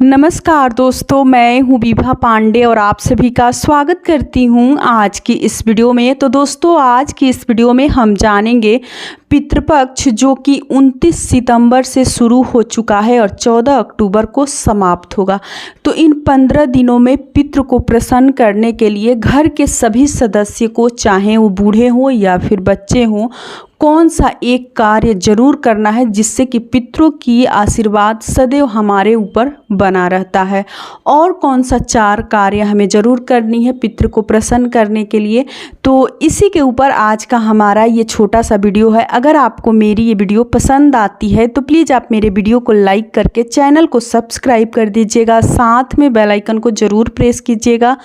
नमस्कार दोस्तों, मैं हूं विभा पांडे और आप सभी का स्वागत करती हूं आज की इस वीडियो में। तो दोस्तों, आज की इस वीडियो में हम जानेंगे पितृपक्ष जो कि 29 सितंबर से शुरू हो चुका है और 14 अक्टूबर को समाप्त होगा। तो इन 15 दिनों में पितृ को प्रसन्न करने के लिए घर के सभी सदस्य को, चाहे वो बूढ़े हों या फिर बच्चे हों, कौन सा एक कार्य जरूर करना है जिससे कि पितरों की आशीर्वाद सदैव हमारे ऊपर बना रहता है, और कौन सा 4 कार्य हमें जरूर करनी है पितृ को प्रसन्न करने के लिए। तो इसी के ऊपर आज का हमारा ये छोटा सा वीडियो है। अगर आपको मेरी ये वीडियो पसंद आती है तो प्लीज़ आप मेरे वीडियो को लाइक करके चैनल को सब्सक्राइब कर दीजिएगा, साथ में बेल आइकन को ज़रूर प्रेस कीजिएगा,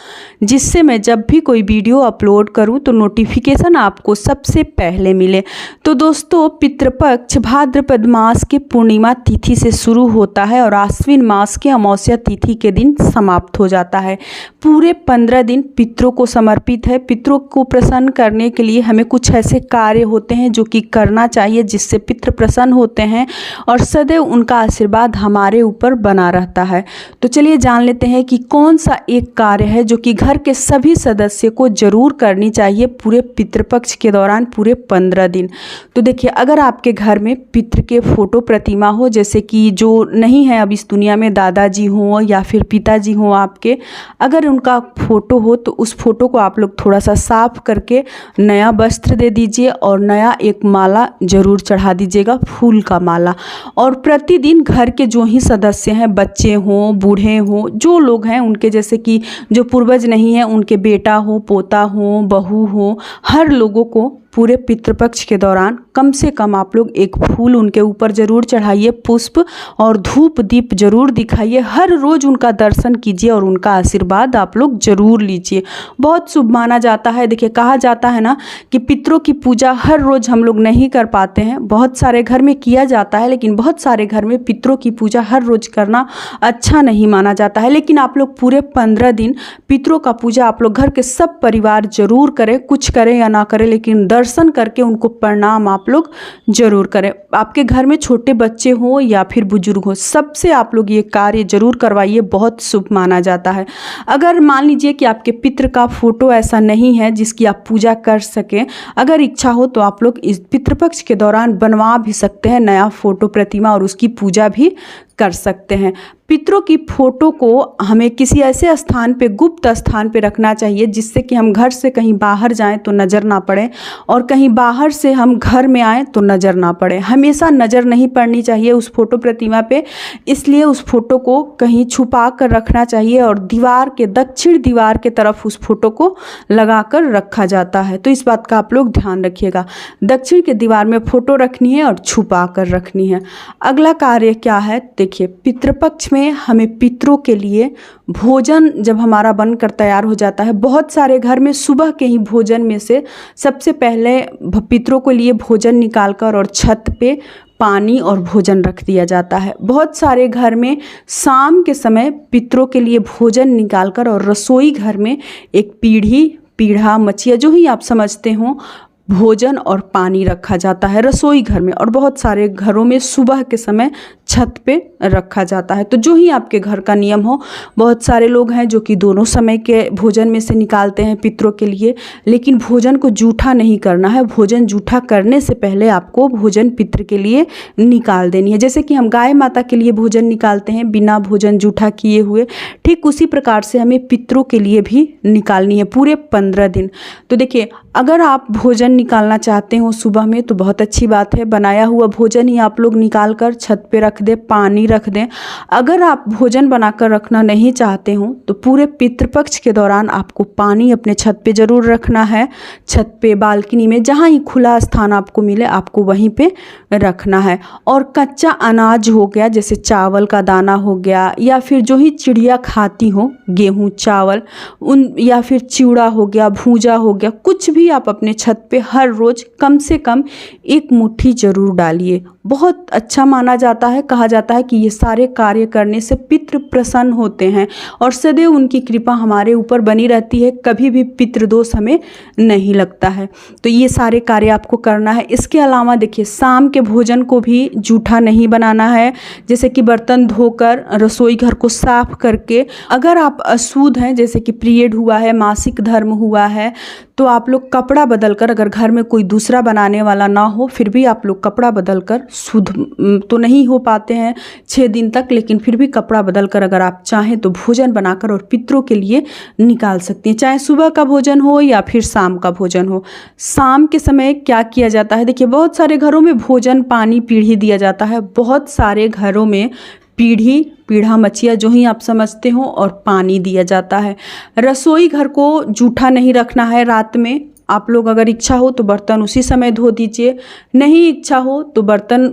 जिससे मैं जब भी कोई वीडियो अपलोड करूँ तो नोटिफिकेशन आपको सबसे पहले मिले। तो दोस्तों, पितृपक्ष भाद्रपद मास के पूर्णिमा तिथि से शुरू होता है और आश्विन मास के अमावस्या तिथि के दिन समाप्त हो जाता है। पूरे 15 दिन पितरों को समर्पित है। पितरों को प्रसन्न करने के लिए हमें कुछ ऐसे कार्य होते हैं जो कि करना चाहिए, जिससे पितृ प्रसन्न होते हैं और सदैव उनका आशीर्वाद हमारे ऊपर बना रहता है। तो चलिए जान लेते हैं कि कौन सा एक कार्य है जो कि घर के सभी सदस्य को जरूर करनी चाहिए पूरे पितृपक्ष के दौरान, पूरे 15 दिन। तो देखिए, अगर आपके घर में पितृ के फोटो प्रतिमा हो, जैसे कि जो नहीं है अब इस दुनिया में, दादाजी हों या फिर पिताजी हों आपके, अगर उनका फोटो हो तो उस फोटो को आप लोग थोड़ा सा साफ करके नया वस्त्र दे दीजिए और नया एक माला जरूर चढ़ा दीजिएगा, फूल का माला। और प्रतिदिन घर के जो ही सदस्य हैं, बच्चे हों, बूढ़े हों, जो लोग हैं उनके, जैसे कि जो पूर्वज नहीं हैं उनके बेटा हो, पोता हो, बहू हो, हर लोगों को पूरे पितृपक्ष के दौरान कम से कम आप लोग एक फूल उनके ऊपर जरूर चढ़ाइए, पुष्प और धूप दीप जरूर दिखाइए। हर रोज उनका दर्शन कीजिए और उनका आशीर्वाद आप लोग जरूर लीजिए। बहुत शुभ माना जाता है। देखिए, कहा जाता है ना कि पितरों की पूजा हर रोज हम लोग नहीं कर पाते हैं। बहुत सारे घर में किया जाता है, लेकिन बहुत सारे घर में पितरों की पूजा हर रोज करना अच्छा नहीं माना जाता है। लेकिन आप लोग पूरे 15 दिन पितरों का पूजा आप लोग घर के सब परिवार जरूर करें, कुछ करें या ना करें, लेकिन दर्शन करके उनको प्रणाम आप लोग जरूर करें। आपके घर में छोटे बच्चे हों या फिर बुजुर्ग हो, सबसे आप लोग ये कार्य जरूर करवाइए, बहुत शुभ माना जाता है। अगर मान लीजिए कि आपके पितृ का फोटो ऐसा नहीं है जिसकी आप पूजा कर सकें, अगर इच्छा हो तो आप लोग इस पितृपक्ष के दौरान बनवा भी सकते हैं नया फोटो प्रतिमा और उसकी पूजा भी कर सकते हैं। पितरों की फोटो को हमें किसी ऐसे स्थान पे, गुप्त स्थान पे रखना चाहिए जिससे कि हम घर से कहीं बाहर जाएं तो नज़र ना पड़े, और कहीं बाहर से हम घर में आएँ तो नज़र ना पड़े। हमेशा नज़र नहीं पड़नी चाहिए उस फोटो प्रतिमा पे, इसलिए उस फोटो को कहीं छुपा कर रखना चाहिए और दीवार के, दक्षिण दीवार के तरफ उस फोटो को लगा कर रखा जाता है। तो इस बात का आप लोग ध्यान रखिएगा, दक्षिण के दीवार में फोटो रखनी है और छुपा कर रखनी है। अगला कार्य क्या है, देखिए, पितृपक्ष में हमें पितरों के लिए भोजन जब हमारा बनकर तैयार हो जाता है, बहुत सारे घर में सुबह के ही भोजन में से सबसे पहले पितरों के लिए भोजन निकालकर और छत पे पानी और भोजन रख दिया जाता है। बहुत सारे घर में शाम के समय पितरों के लिए भोजन निकालकर और रसोई घर में एक पीढ़ा, मचिया, जो ही आप समझते हो, भोजन और पानी रखा जाता है रसोई घर में, और बहुत सारे घरों में सुबह के समय छत पे रखा जाता है। तो जो ही आपके घर का नियम हो, बहुत सारे लोग हैं जो कि दोनों समय के भोजन में से निकालते हैं पितरों के लिए, लेकिन भोजन को जूठा नहीं करना है। भोजन जूठा करने से पहले आपको भोजन पितृ के लिए निकाल देनी है। जैसे कि हम गाय माता के लिए भोजन निकालते हैं बिना भोजन जूठा किए हुए, ठीक उसी प्रकार से हमें पितरों के लिए भी निकालनी है पूरे 15 दिन। तो देखिए, अगर आप भोजन निकालना चाहते हो सुबह में तो बहुत अच्छी बात है, बनाया हुआ भोजन ही आप लोग निकाल कर छत पे रख दें, पानी रख दें। अगर आप भोजन बनाकर रखना नहीं चाहते हो तो पूरे पितृपक्ष के दौरान आपको पानी अपने छत पे जरूर रखना है। छत पे, बालकनी में, जहाँ ही खुला स्थान आपको मिले आपको वहीं पे रखना है। और कच्चा अनाज हो गया, जैसे चावल का दाना हो गया, या फिर जो ही चिड़िया खाती हो, गेहूँ, चावल, या फिर चिवड़ा हो गया, भूजा हो गया, कुछ भी भी आप अपने छत पे हर रोज़ कम से कम 1 मुट्ठी ज़रूर डालिए। बहुत अच्छा माना जाता है, कहा जाता है कि ये सारे कार्य करने से पितृ प्रसन्न होते हैं और सदैव उनकी कृपा हमारे ऊपर बनी रहती है, कभी भी पितृदोष हमें नहीं लगता है। तो ये सारे कार्य आपको करना है। इसके अलावा देखिए, शाम के भोजन को भी जूठा नहीं बनाना है। जैसे कि बर्तन धोकर, रसोई घर को साफ करके, अगर आप अशुद्ध हैं, जैसे कि पीरियड हुआ है, मासिक धर्म हुआ है, तो आप लोग कपड़ा बदल कर, अगर घर में कोई दूसरा बनाने वाला ना हो फिर भी आप लोग कपड़ा बदल कर, शुद्ध तो नहीं हो पाते हैं 6 दिन तक, लेकिन फिर भी कपड़ा बदल कर अगर आप चाहें तो भोजन बनाकर और पितरों के लिए निकाल सकती हैं। चाहे सुबह का भोजन हो या फिर शाम का भोजन हो। शाम के समय क्या किया जाता है, देखिए बहुत सारे घरों में भोजन, पानी, पीढ़ी दिया जाता है। बहुत सारे घरों में पीढ़ा, मचिया जो ही आप समझते हो, और पानी दिया जाता है। रसोई घर को जूठा नहीं रखना है। रात में आप लोग अगर इच्छा हो तो बर्तन उसी समय धो दीजिए, नहीं इच्छा हो तो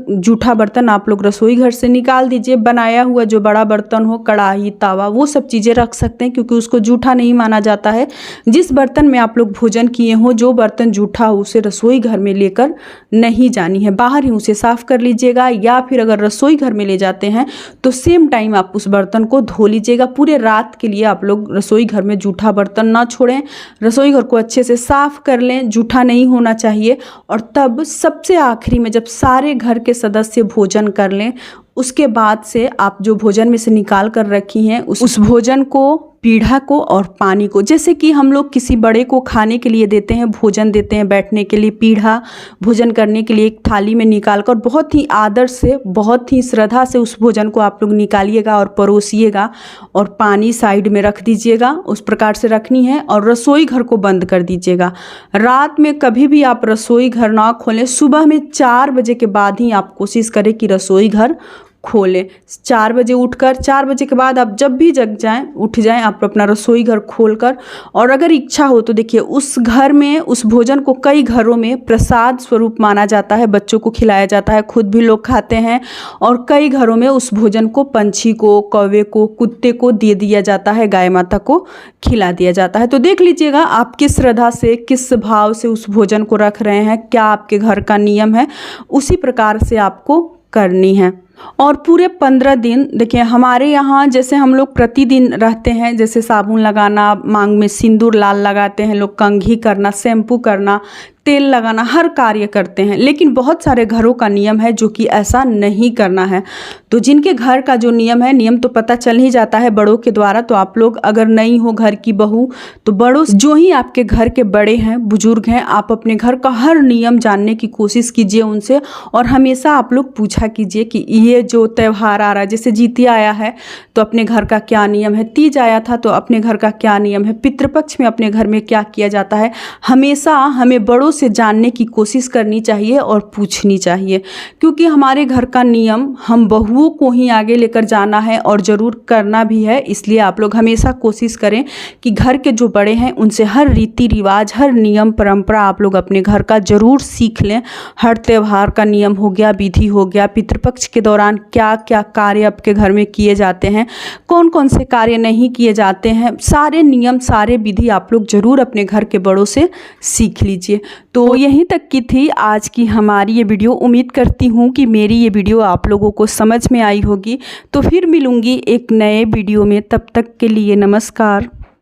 जूठा बर्तन आप लोग रसोई घर से निकाल दीजिए। बनाया हुआ जो बड़ा बर्तन हो, कढ़ाई, तावा, वो सब चीज़ें रख सकते हैं, क्योंकि उसको जूठा नहीं माना जाता है। जिस बर्तन में आप लोग भोजन किए हो, जो बर्तन जूठा हो, उसे रसोई घर में लेकर नहीं जानी है, बाहर ही उसे साफ़ कर लीजिएगा। या फिर अगर रसोई घर में ले जाते हैं तो सेम टाइम आप उस बर्तन को धो लीजिएगा। पूरे रात के लिए आप लोग रसोई घर में जूठा बर्तन ना छोड़ें, रसोई घर को अच्छे से साफ़ कर लें, जूठा नहीं होना चाहिए। और तब सबसे आखिरी में जब सारे घर के सदस्य भोजन कर लें, उसके बाद से आप जो भोजन में से निकाल कर रखी हैं उस भोजन को, पीढ़ा को और पानी को, जैसे कि हम लोग किसी बड़े को खाने के लिए देते हैं, भोजन देते हैं, बैठने के लिए पीढ़ा, भोजन करने के लिए एक थाली में निकाल कर बहुत ही आदर से, बहुत ही श्रद्धा से उस भोजन को आप लोग निकालिएगा और परोसिएगा, और पानी साइड में रख दीजिएगा। उस प्रकार से रखनी है और रसोई घर को बंद कर दीजिएगा। रात में कभी भी आप रसोई घर ना खोलें। सुबह में 4 बजे के बाद ही आप कोशिश करें कि रसोई घर खोलें। 4 बजे उठकर, 4 बजे के बाद आप जब भी उठ जाएं आप अपना रसोई घर खोलकर, और अगर इच्छा हो तो देखिए उस घर में, उस भोजन को कई घरों में प्रसाद स्वरूप माना जाता है, बच्चों को खिलाया जाता है, खुद भी लोग खाते हैं, और कई घरों में उस भोजन को पंछी को, कौवे को, कुत्ते को दे दिया जाता है, गाय माता को खिला दिया जाता है। तो देख लीजिएगा आप किस श्रद्धा से, किस भाव से उस भोजन को रख रहे हैं, क्या आपके घर का नियम है, उसी प्रकार से आपको करनी है। और पूरे 15 दिन देखिए, हमारे यहाँ जैसे हम लोग प्रतिदिन रहते हैं, जैसे साबुन लगाना, मांग में सिंदूर लाल लगाते हैं लोग, कंघी करना, शैम्पू करना, तेल लगाना, हर कार्य करते हैं। लेकिन बहुत सारे घरों का नियम है जो कि ऐसा नहीं करना है। तो जिनके घर का जो नियम है, नियम तो पता चल ही जाता है बड़ों के द्वारा। तो आप लोग अगर नहीं हो घर की बहू, तो बड़ों जो ही आपके घर के बड़े हैं, बुजुर्ग हैं, आप अपने घर का हर नियम जानने की कोशिश कीजिए उनसे। और हमेशा आप लोग पूछा कीजिए कि ये जो त्यौहार आ रहा है, जैसे जितिया आया है तो अपने घर का क्या नियम है, तीज आया था तो अपने घर का क्या नियम है, पितृपक्ष में अपने घर में क्या किया जाता है। हमेशा हमें बड़ों से जानने की कोशिश करनी चाहिए और पूछनी चाहिए, क्योंकि हमारे घर का नियम हम बहुओं को ही आगे लेकर जाना है और ज़रूर करना भी है। इसलिए आप लोग हमेशा कोशिश करें कि घर के जो बड़े हैं उनसे हर रीति रिवाज, हर नियम परंपरा आप लोग अपने घर का ज़रूर सीख लें। हर त्यौहार का नियम हो गया, विधि हो गया, पितृपक्ष के दौरान क्या क्या कार्य आपके घर में किए जाते हैं, कौन कौन से कार्य नहीं किए जाते हैं, सारे नियम, सारे विधि आप लोग ज़रूर अपने घर के बड़ों से सीख लीजिए। तो यहीं तक की थी आज की हमारी ये वीडियो। उम्मीद करती हूँ कि मेरी ये वीडियो आप लोगों को समझ में आई होगी। तो फिर मिलूँगी एक नए वीडियो में, तब तक के लिए नमस्कार।